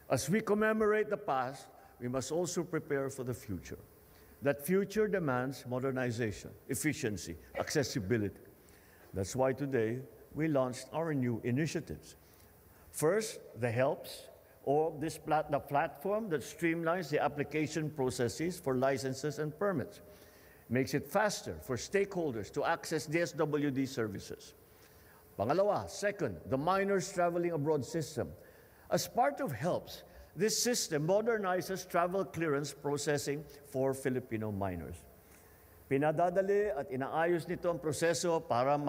As we commemorate the past, we must also prepare for the future. That future demands modernization, efficiency, accessibility. That's why today we launched our new initiatives. First, the HELPS, or the platform that streamlines the application processes for licenses and permits, makes it faster for stakeholders to access DSWD services. Pangalawa, second, the minors traveling abroad system. As part of HELPS, this system modernizes travel clearance processing for Filipino minors. Pinadadali at inaayos nito ang proseso para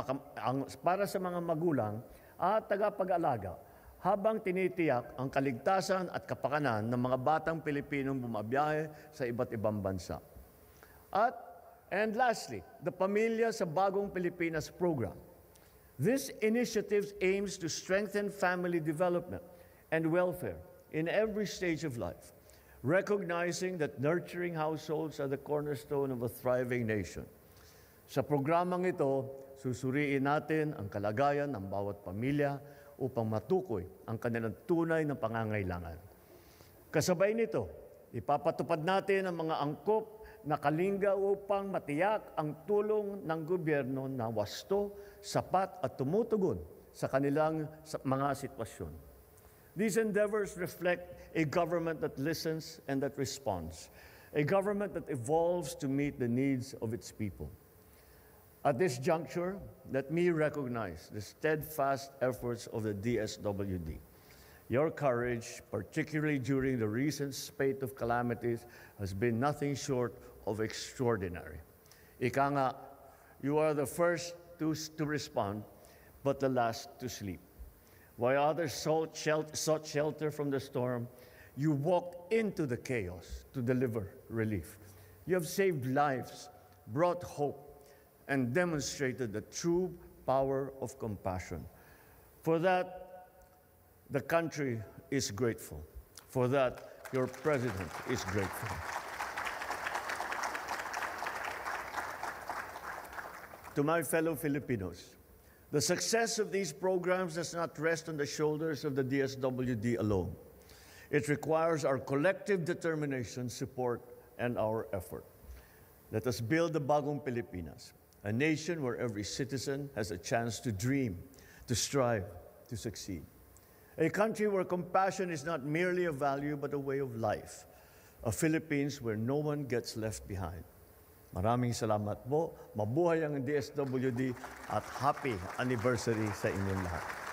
sa mga magulang at tagapag-alaga habang tinitiyak ang kaligtasan at kapakanan ng mga batang Pilipinong bumabiyahe sa iba't ibang bansa. And lastly, the Pamilya sa Bagong Pilipinas program. This initiative aims to strengthen family development and welfare in every stage of life, recognizing that nurturing households are the cornerstone of a thriving nation. Sa programang ito, susuriin natin ang kalagayan ng bawat pamilya upang matukoy ang kanilang tunay na pangangailangan. Kasabay nito, ipapatupad natin ang mga angkop na kalinga upang matiyak ang tulong ng gobyerno na wasto, sapat at tumutugon sa kanilang mga sitwasyon. These endeavors reflect a government that listens and that responds, a government that evolves to meet the needs of its people. At this juncture, let me recognize the steadfast efforts of the DSWD. Your courage, particularly during the recent spate of calamities, has been nothing short of extraordinary. Ika nga, you are the first to respond, but the last to sleep. While others sought shelter from the storm, you walked into the chaos to deliver relief. You have saved lives, brought hope, and demonstrated the true power of compassion. For that, the country is grateful. For that, your president is grateful. To my fellow Filipinos, the success of these programs does not rest on the shoulders of the DSWD alone. It requires our collective determination, support, and our effort. Let us build the Bagong Pilipinas, a nation where every citizen has a chance to dream, to strive, to succeed. A country where compassion is not merely a value but a way of life. A Philippines where no one gets left behind. Maraming salamat po. Mabuhay ang DSWD at happy anniversary sa inyong lahat.